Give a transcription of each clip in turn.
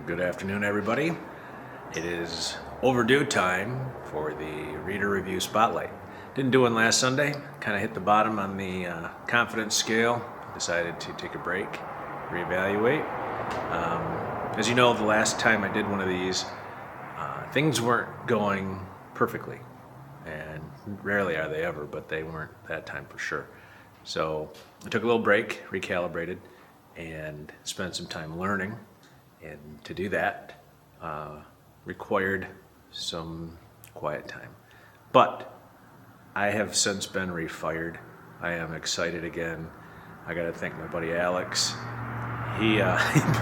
Good afternoon, everybody. It is overdue time for the reader review spotlight. Didn't do one last Sunday, kind of hit the bottom on the confidence scale. Decided to take a break, reevaluate. As you know, the last time I did one of these, things weren't going perfectly. And rarely are they ever, but they weren't that time for sure. So I took a little break, recalibrated, and spent some time learning. And to do that required some quiet time. But I have since been refired. I am excited again. I got to thank my buddy Alex. He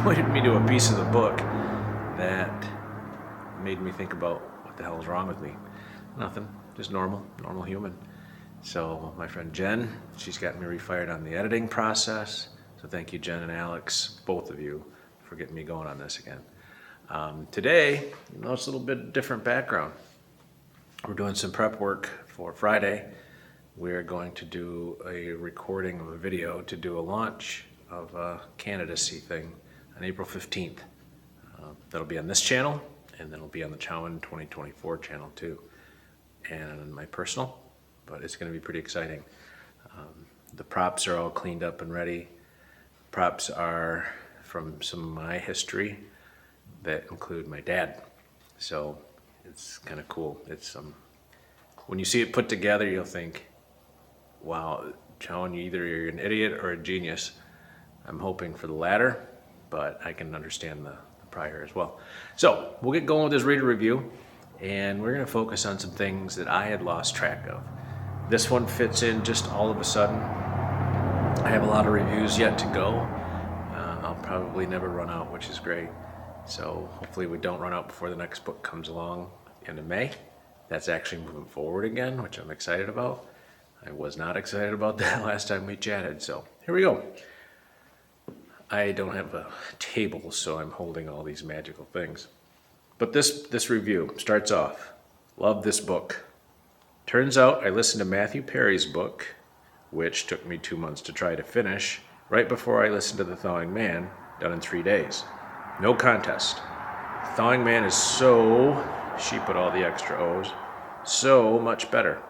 pointed me to a piece of the book that made me think about what the hell is wrong with me. Nothing, just normal human. So my friend Jen, she's got me refired on the editing process. So thank you, Jen and Alex, both of you, for getting me going on this again. Today, it's a little bit different background. We're doing some prep work for Friday. We're going to do a recording of a video to do a launch of a candidacy thing on April 15th. That'll be on this channel, and then it'll be on the Chowen 2024 channel too, and on my personal, but it's going to be pretty exciting. The props are all cleaned up and ready. Props are from some of my history that include my dad. So it's kind of cool. It's when you see it put together, you'll think, wow, Chowen, you're an idiot or a genius. I'm hoping for the latter, but I can understand the prior as well. So we'll get going with this reader review, and we're going to focus on some things that I had lost track of. This one fits in just all of a sudden. I have a lot of reviews yet to go. I'll probably never run out, which is great. So hopefully we don't run out before the next book comes along at the end of May. That's actually moving forward again, which I'm excited about. I was not excited about that last time we chatted, so here we go. I don't have a table, so I'm holding all these magical things. But this review starts off, love this book. Turns out I listened to Matthew Perry's book, which took me 2 months to try to finish, right before I listened to The Thawing Man, done in 3 days. No contest. Thawing Man is she put all the extra O's, so much better.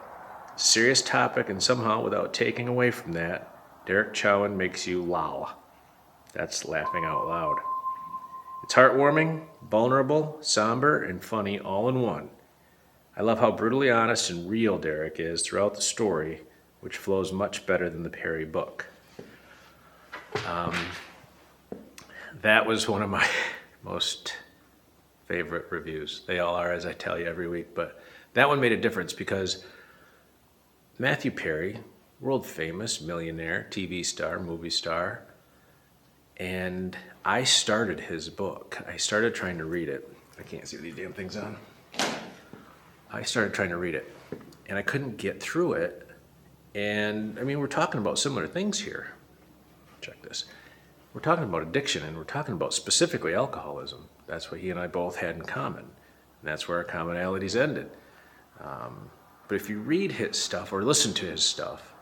Serious topic, and somehow, without taking away from that, Derek Chowen makes you low. That's laughing out loud. It's heartwarming, vulnerable, somber, and funny all in one. I love how brutally honest and real Derek is throughout the story, which flows much better than the Perry book. That was one of my most favorite reviews. They all are, as I tell you every week, but that one made a difference because Matthew Perry, world famous millionaire, TV star, movie star, and I started his book. I started trying to read it. I can't see these damn things on. I started trying to read it, and I couldn't get through it. And I mean, we're talking about similar things here. Check this. We're talking about addiction, and we're talking about specifically alcoholism. That's what he and I both had in common. And that's where our commonalities ended. But if you read his stuff or listen to his stuff,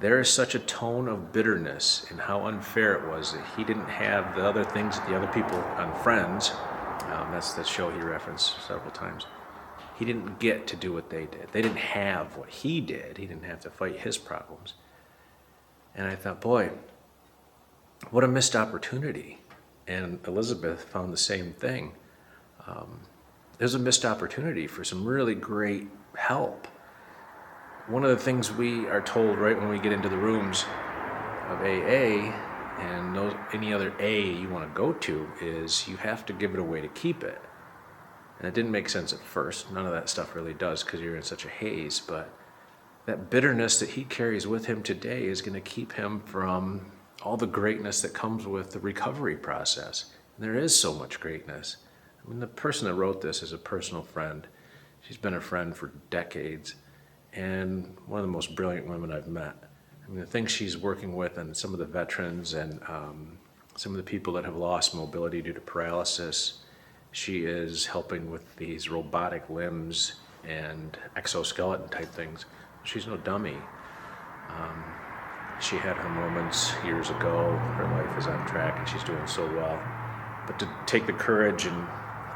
there is such a tone of bitterness in how unfair it was that he didn't have the other things that the other people on Friends, that's the show he referenced several times, he didn't get to do what they did. They didn't have what he did. He didn't have to fight his problems. And I thought, boy, what a missed opportunity. And Elizabeth found the same thing. There's a missed opportunity for some really great help. One of the things we are told right when we get into the rooms of AA and any other A you want to go to is you have to give it away to keep it. And it didn't make sense at first. None of that stuff really does because you're in such a haze. But that bitterness that he carries with him today is going to keep him from all the greatness that comes with the recovery process. And there is so much greatness. I mean, the person that wrote this is a personal friend. She's been a friend for decades and one of the most brilliant women I've met. I mean, the things she's working with and some of the veterans and some of the people that have lost mobility due to paralysis, she is helping with these robotic limbs and exoskeleton type things. She's no dummy. She had her moments years ago. Her life is on track and she's doing so well. But to take the courage and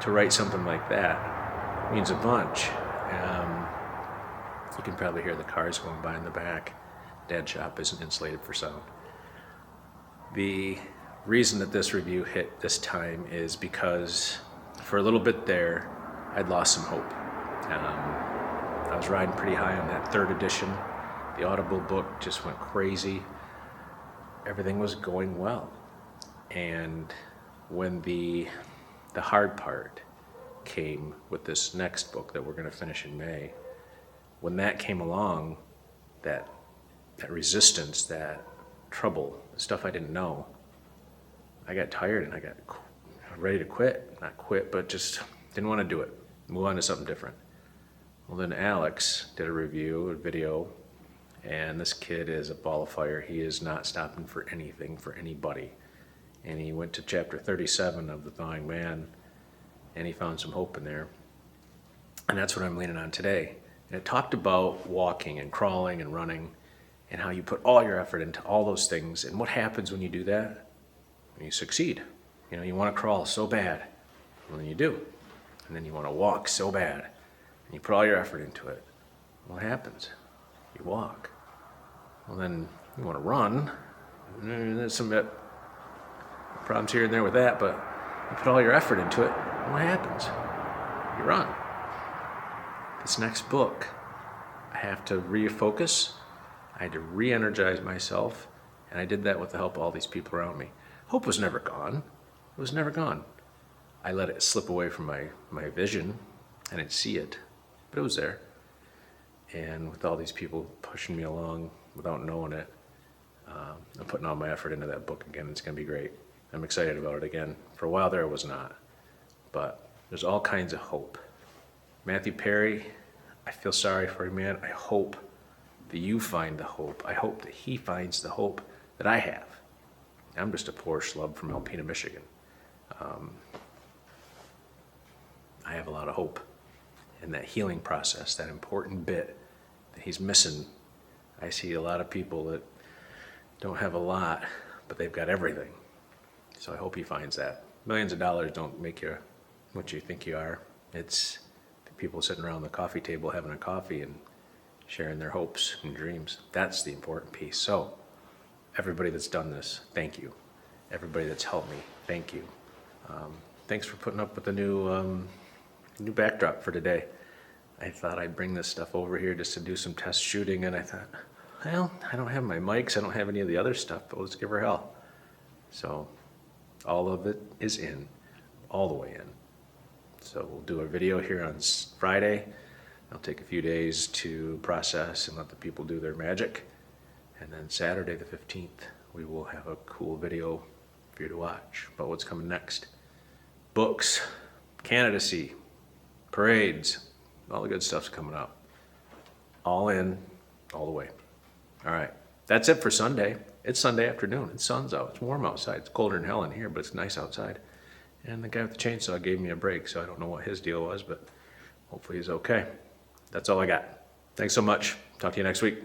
to write something like that means a bunch. You can probably hear the cars going by in the back. Dad's shop isn't insulated for sound. The reason that this review hit this time is because for a little bit there, I'd lost some hope. I was riding pretty high on that third edition. The Audible book just went crazy. Everything was going well. And when the hard part came with this next book that we're going to finish in May, when that came along, that resistance, that trouble, the stuff I didn't know, I got tired and I got ready to quit. Not quit, but just didn't want to do it. Move on to something different. Well, then Alex did a review, a video, and this kid is a ball of fire. He is not stopping for anything, for anybody. And he went to chapter 37 of the Thawing Man, and he found some hope in there. And that's what I'm leaning on today. And it talked about walking and crawling and running and how you put all your effort into all those things. And what happens when you do that? When you succeed. You know, you want to crawl so bad. Well, then you do. And then you want to walk so bad. And you put all your effort into it. What happens? You walk. Well, then you want to run. There's some problems here and there with that, but you put all your effort into it. What happens? You run. This next book, I have to refocus. I had to re-energize myself, and I did that with the help of all these people around me. Hope was never gone. It was never gone. I let it slip away from my vision. I didn't see it, but it was there. And with all these people pushing me along without knowing it, I'm putting all my effort into that book again. It's going to be great. I'm excited about it again. For a while there, I was not. But there's all kinds of hope. Matthew Perry, I feel sorry for you, man. I hope that you find the hope. I hope that he finds the hope that I have. I'm just a poor schlub from Alpena, Michigan. I have a lot of hope in that healing process, that important bit that he's missing. I see a lot of people that don't have a lot, but they've got everything. So I hope he finds that. Millions of dollars don't make you what you think you are. It's the people sitting around the coffee table having a coffee and sharing their hopes and dreams. That's the important piece. So everybody that's done this, thank you. Everybody that's helped me, thank you. Thanks for putting up with the new backdrop for today. I thought I'd bring this stuff over here just to do some test shooting, and I thought, well, I don't have my mics, I don't have any of the other stuff, but let's give her hell. So all of it is in, all the way in. So we'll do a video here on Friday. It'll take a few days to process and let the people do their magic. And then Saturday the 15th, we will have a cool video for you to watch about what's coming next. Books, candidacy, parades, all the good stuff's coming up. All in, all the way. All right, that's it for Sunday. It's Sunday afternoon. It's sun's out. It's warm outside. It's colder than hell in here, but it's nice outside. And the guy with the chainsaw gave me a break, so I don't know what his deal was, but hopefully he's okay. That's all I got. Thanks so much. Talk to you next week.